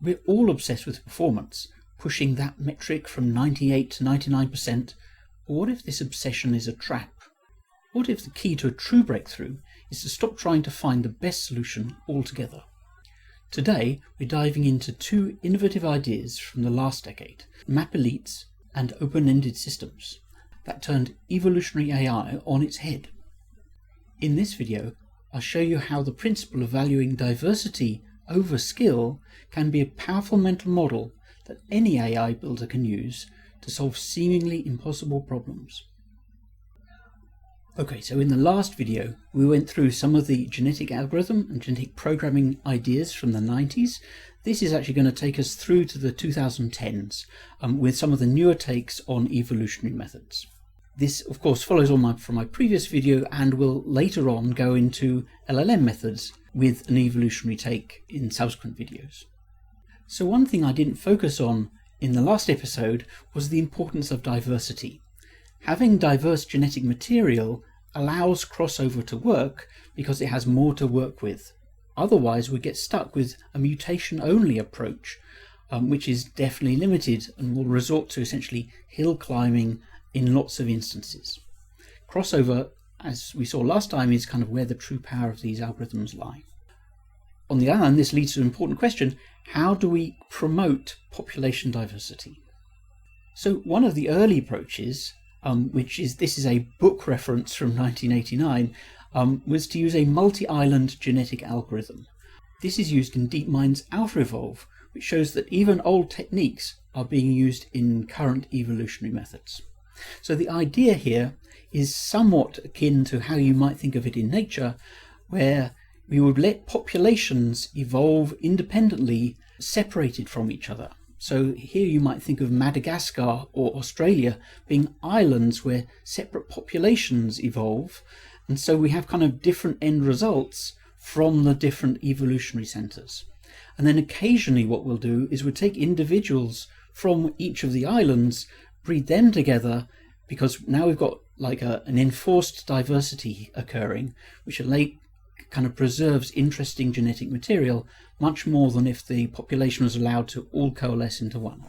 We're all obsessed with performance, pushing that metric from 98 to 99%. But what if this obsession is a trap? What if the key to a true breakthrough is to stop trying to find the best solution altogether? Today, we're diving into two innovative ideas from the last decade, map elites and open-ended systems, that turned evolutionary AI on its head. In this video, I'll show you how the principle of valuing diversity over skill can be a powerful mental model that any AI builder can use to solve seemingly impossible problems. Okay, so in the last video, we went through some of the genetic algorithm and genetic programming ideas from the 90s. This is actually going to take us through to the 2010s with some of the newer takes on evolutionary methods. This, of course, follows on from my previous video and will later on go into LLM methods with an evolutionary take in subsequent videos. So one thing I didn't focus on in the last episode was the importance of diversity. Having diverse genetic material allows crossover to work because it has more to work with. Otherwise, we get stuck with a mutation-only approach, which is definitely limited and will resort to essentially hill climbing in lots of instances. Crossover, as we saw last time, is kind of where the true power of these algorithms lie. On the other hand, this leads to an important question: how do we promote population diversity? So one of the early approaches, this is a book reference from 1989, was to use a multi-island genetic algorithm. This is used in DeepMind's AlphaEvolve, which shows that even old techniques are being used in current evolutionary methods. So the idea here is somewhat akin to how you might think of it in nature, where we would let populations evolve independently, separated from each other. So here you might think of Madagascar or Australia being islands where separate populations evolve, and so we have kind of different end results from the different evolutionary centers. And then occasionally what we'll do is we'll take individuals from each of the islands, breed them together, because now we've got like an enforced diversity occurring, which kind of preserves interesting genetic material much more than if the population was allowed to all coalesce into one.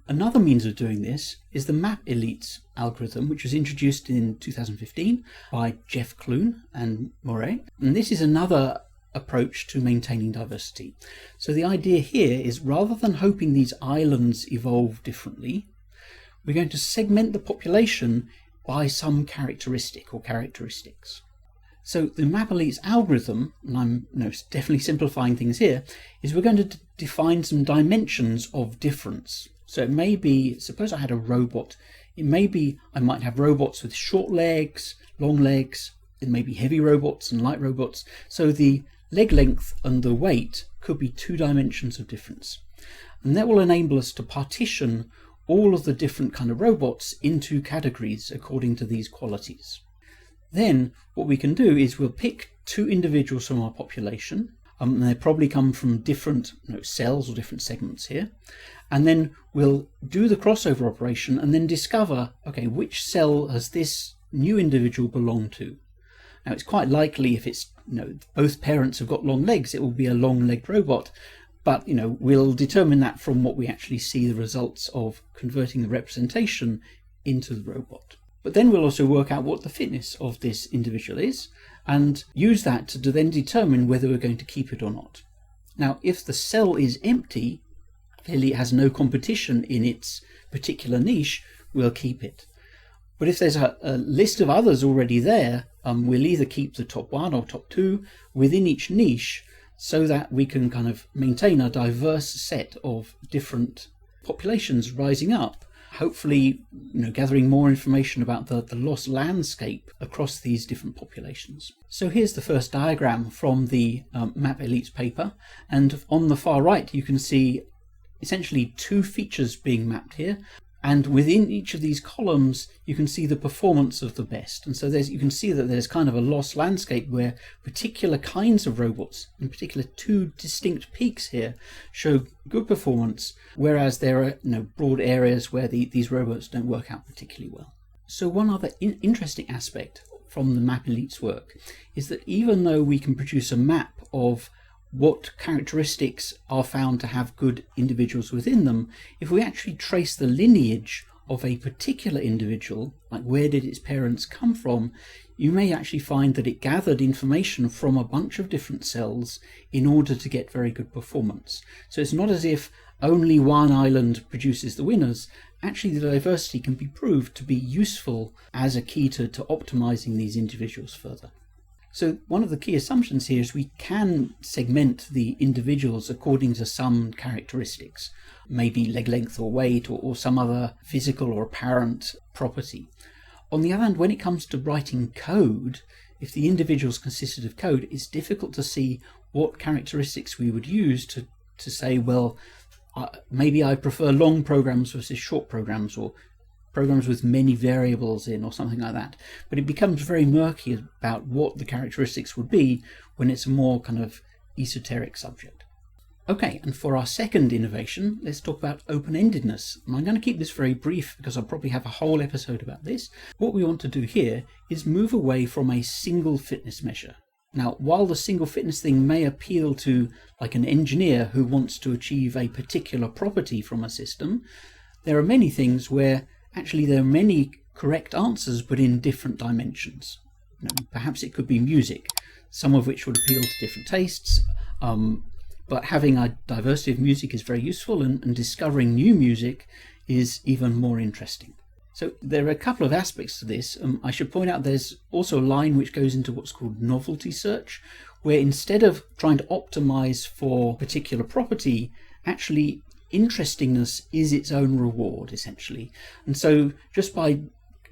Another means of doing this is the map elites algorithm, which was introduced in 2015 by Jeff Clune and Moret. And this is another approach to maintaining diversity. So the idea here is, rather than hoping these islands evolve differently, we're going to segment the population by some characteristic or characteristics. So the map elites algorithm, and I'm definitely simplifying things here, is we're going to define some dimensions of difference. So it may be, suppose I had a robot, it may be I might have robots with short legs, long legs, it may be heavy robots and light robots. So the leg length and the weight could be two dimensions of difference. And that will enable us to partition all of the different kind of robots into categories according to these qualities. Then what we can do is we'll pick two individuals from our population, and they probably come from different cells or different segments here, and then we'll do the crossover operation and then discover, okay, which cell has this new individual belong to. Now it's quite likely, if it's both parents have got long legs, it will be a long-legged robot, but we'll determine that from what we actually see the results of converting the representation into the robot. But then we'll also work out what the fitness of this individual is and use that to then determine whether we're going to keep it or not. Now, if the cell is empty, clearly it has no competition in its particular niche, we'll keep it. But if there's a list of others already there, we'll either keep the top one or top two within each niche so that we can kind of maintain a diverse set of different populations rising up, hopefully gathering more information about the lost landscape across these different populations. So here's the first diagram from the Map Elites paper, and on the far right you can see essentially two features being mapped here, and within each of these columns you can see the performance of the best. And so you can see that there's kind of a lost landscape where particular kinds of robots, in particular two distinct peaks here, show good performance, whereas there are broad areas where these robots don't work out particularly well. So one other interesting aspect from the Map Elites work is that even though we can produce a map of what characteristics are found to have good individuals within them, if we actually trace the lineage of a particular individual, like where did its parents come from, you may actually find that it gathered information from a bunch of different cells in order to get very good performance. So it's not as if only one island produces the winners. Actually, the diversity can be proved to be useful as a key to optimizing these individuals further. So one of the key assumptions here is we can segment the individuals according to some characteristics, maybe leg length or weight or some other physical or apparent property. On the other hand, when it comes to writing code, if the individuals consisted of code, it's difficult to see what characteristics we would use to say, well, maybe I prefer long programs versus short programs, or programs with many variables in, or something like that. But it becomes very murky about what the characteristics would be when it's a more kind of esoteric subject. Okay, and for our second innovation, let's talk about open-endedness. And I'm going to keep this very brief because I'll probably have a whole episode about this. What we want to do here is move away from a single fitness measure. Now, while the single fitness thing may appeal to like an engineer who wants to achieve a particular property from a system, there are many things where actually there are many correct answers but in different dimensions. Perhaps it could be music, some of which would appeal to different tastes, but having a diversity of music is very useful, and discovering new music is even more interesting. So there are a couple of aspects to this. I should point out there's also a line which goes into what's called novelty search, where instead of trying to optimize for a particular property, actually interestingness is its own reward, essentially. And so just by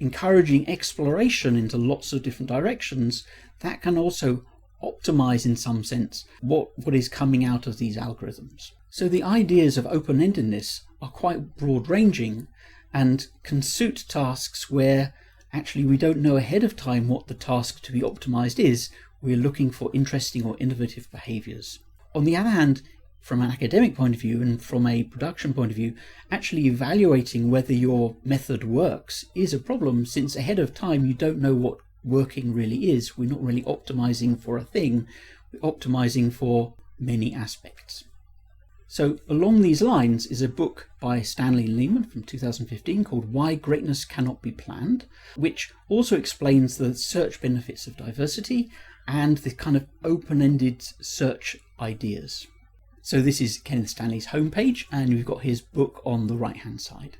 encouraging exploration into lots of different directions, that can also optimize in some sense what is coming out of these algorithms. So the ideas of open-endedness are quite broad-ranging and can suit tasks where actually we don't know ahead of time what the task to be optimized is. We're looking for interesting or innovative behaviors. On the other hand, from an academic point of view and from a production point of view, actually evaluating whether your method works is a problem, since ahead of time you don't know what working really is. We're not really optimizing for a thing, we're optimizing for many aspects. So along these lines is a book by Stanley and Lehman from 2015 called Why Greatness Cannot Be Planned, which also explains the search benefits of diversity and the kind of open-ended search ideas. So this is Kenneth Stanley's homepage, and we've got his book on the right-hand side.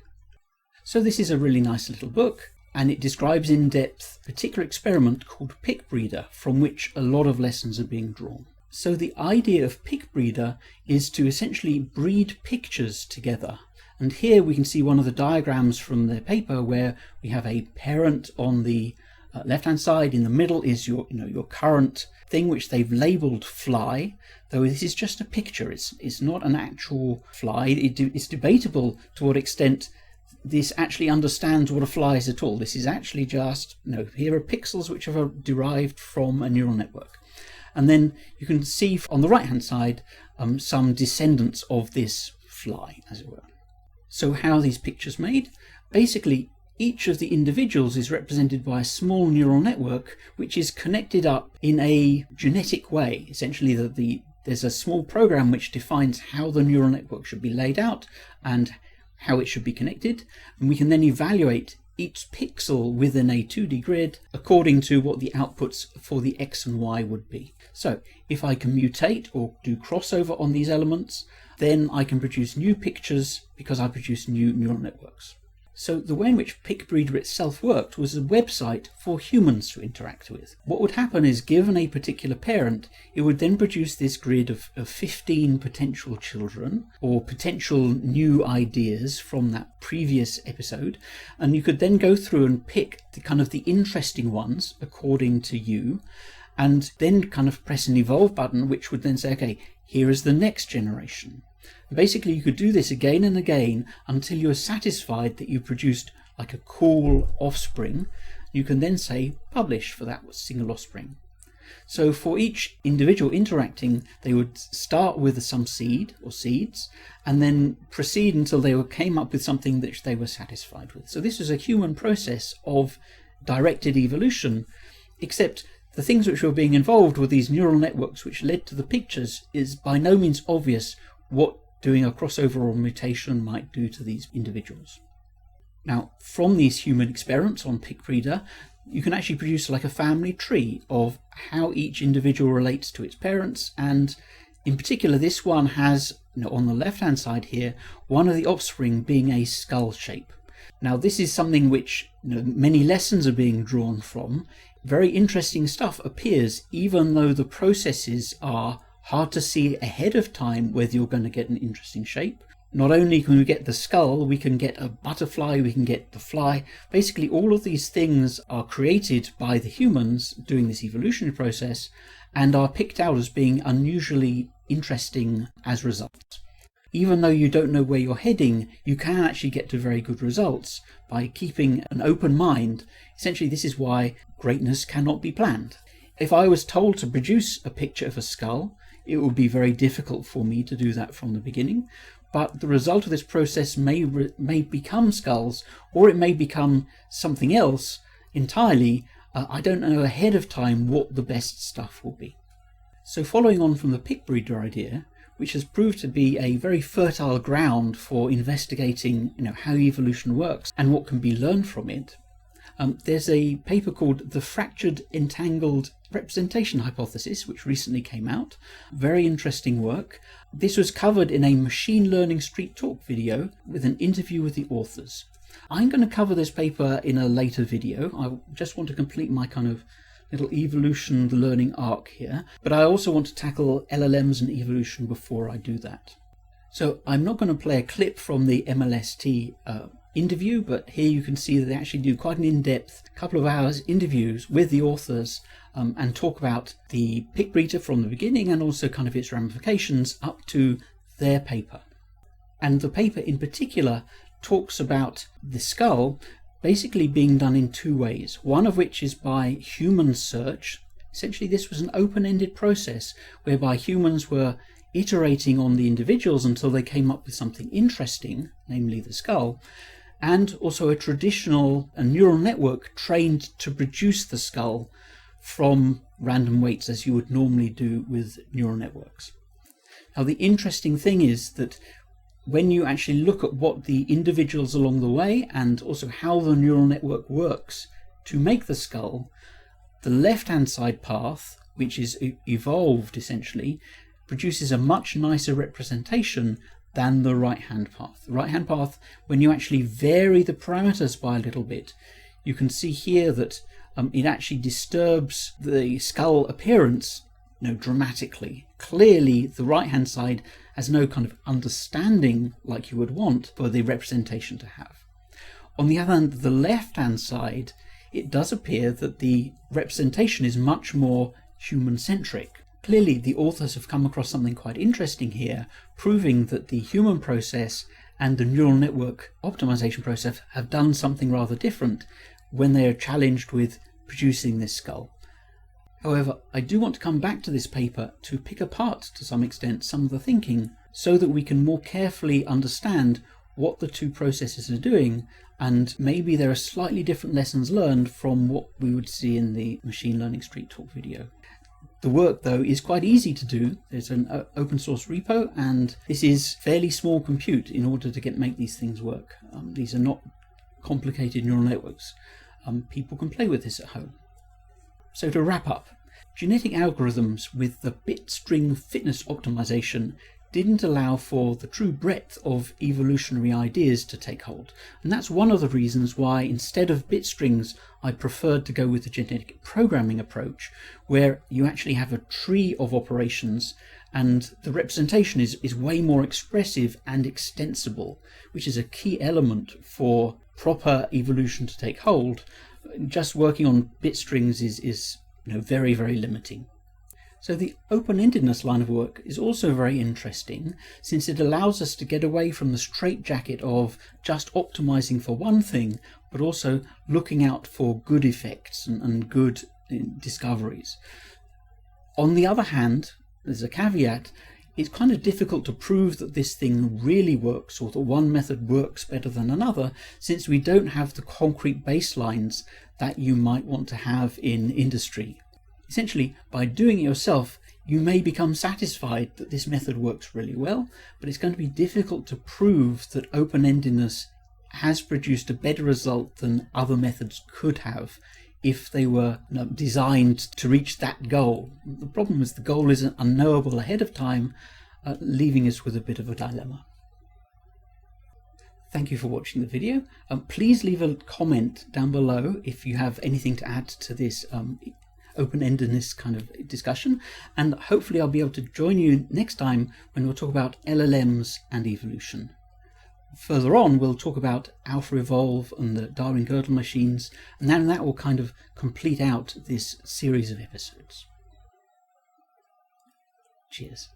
So this is a really nice little book, and it describes in depth a particular experiment called Pick Breeder, from which a lot of lessons are being drawn. So the idea of Pick Breeder is to essentially breed pictures together. And here we can see one of the diagrams from their paper where we have a parent on the left-hand side. In the middle is your current thing, which they've labeled fly, though this is just a picture. It's not an actual fly. It's debatable to what extent this actually understands what a fly is at all. This is actually just, here are pixels which are derived from a neural network. And then you can see on the right-hand side some descendants of this fly, as it were. So how are these pictures made? Basically, each of the individuals is represented by a small neural network which is connected up in a genetic way. Essentially, there's a small program which defines how the neural network should be laid out and how it should be connected, and we can then evaluate each pixel within a 2D grid according to what the outputs for the X and Y would be. So if I can mutate or do crossover on these elements, then I can produce new pictures because I produce new neural networks. So the way in which Pick Breeder itself worked was a website for humans to interact with. What would happen is, given a particular parent, it would then produce this grid of 15 potential children or potential new ideas from that previous episode, and you could then go through and pick the interesting ones according to you, and then kind of press an evolve button, which would then say, okay, here is the next generation. Basically, you could do this again and again until you're satisfied that you produced like a cool offspring. You can then say publish for that single offspring. So for each individual interacting, they would start with some seed or seeds and then proceed until they came up with something that they were satisfied with. So this is a human process of directed evolution, except The things which were being involved were these neural networks which led to the pictures. Is by no means obvious what doing a crossover or mutation might do to these individuals. Now, from these human experiments on PicBreeder, you can actually produce like a family tree of how each individual relates to its parents, and in particular this one has, on the left hand side here, one of the offspring being a skull shape. Now this is something which many lessons are being drawn from. Very interesting stuff appears even though the processes are hard to see ahead of time whether you're going to get an interesting shape. Not only can we get the skull, we can get a butterfly, we can get the fly. Basically all of these things are created by the humans doing this evolutionary process and are picked out as being unusually interesting as results. Even though you don't know where you're heading, you can actually get to very good results by keeping an open mind. Essentially, this is why greatness cannot be planned. If I was told to produce a picture of a skull, it would be very difficult for me to do that from the beginning. But the result of this process may become skulls, or it may become something else entirely. I don't know ahead of time what the best stuff will be. So following on from the PicBreeder idea, which has proved to be a very fertile ground for investigating how evolution works and what can be learned from it, there's a paper called the Fractured Entangled Representation Hypothesis, which recently came out. Very interesting work. This was covered in a machine learning street talk video with an interview with the authors. I'm going to cover this paper in a later video. I just want to complete my kind of little evolution learning arc here, but I also want to tackle LLMs and evolution before I do that. So I'm not going to play a clip from the MLST interview, but here you can see that they actually do quite an in-depth couple of hours interviews with the authors and talk about the PicBreeder from the beginning and also kind of its ramifications up to their paper. And the paper in particular talks about the skull basically being done in two ways, one of which is by human search. Essentially this was an open-ended process whereby humans were iterating on the individuals until they came up with something interesting, namely the skull, and also a neural network trained to produce the skull from random weights as you would normally do with neural networks. Now the interesting thing is that when you actually look at what the individuals along the way and also how the neural network works to make the skull, the left-hand side path, which is evolved essentially, produces a much nicer representation than the right-hand path. The right-hand path, when you actually vary the parameters by a little bit, you can see here that it actually disturbs the skull appearance dramatically. Clearly the right-hand side has no kind of understanding like you would want for the representation to have. On the other hand, the left-hand side, it does appear that the representation is much more human-centric. Clearly the authors have come across something quite interesting here, proving that the human process and the neural network optimization process have done something rather different when they are challenged with producing this skull. However, I do want to come back to this paper to pick apart to some extent some of the thinking so that we can more carefully understand what the two processes are doing, and maybe there are slightly different lessons learned from what we would see in the machine learning street talk video. The work though is quite easy to do. There's an open source repo and this is fairly small compute in order to make these things work. These are not complicated neural networks. People can play with this at home. So to wrap up, genetic algorithms with the bit string fitness optimization didn't allow for the true breadth of evolutionary ideas to take hold. And that's one of the reasons why instead of bit strings, I preferred to go with the genetic programming approach, where you actually have a tree of operations and the representation is way more expressive and extensible, which is a key element for proper evolution to take hold. Just working on bit strings is very, very limiting. So the open-endedness line of work is also very interesting, since it allows us to get away from the straitjacket of just optimizing for one thing, but also looking out for good effects and good discoveries. On the other hand, there's a caveat. It's kind of difficult to prove that this thing really works or that one method works better than another, since we don't have the concrete baselines that you might want to have in industry. Essentially, by doing it yourself, you may become satisfied that this method works really well, but it's going to be difficult to prove that open-endedness has produced a better result than other methods could have if they were designed to reach that goal. The problem is the goal isn't unknowable ahead of time, leaving us with a bit of a dilemma. Thank you for watching the video. Please leave a comment down below if you have anything to add to this open-endedness kind of discussion, and hopefully I'll be able to join you next time when we'll talk about LLMs and evolution. Further on, we'll talk about AlphaEvolve and the Darwin-Gödel machines, and then that will kind of complete out this series of episodes. Cheers.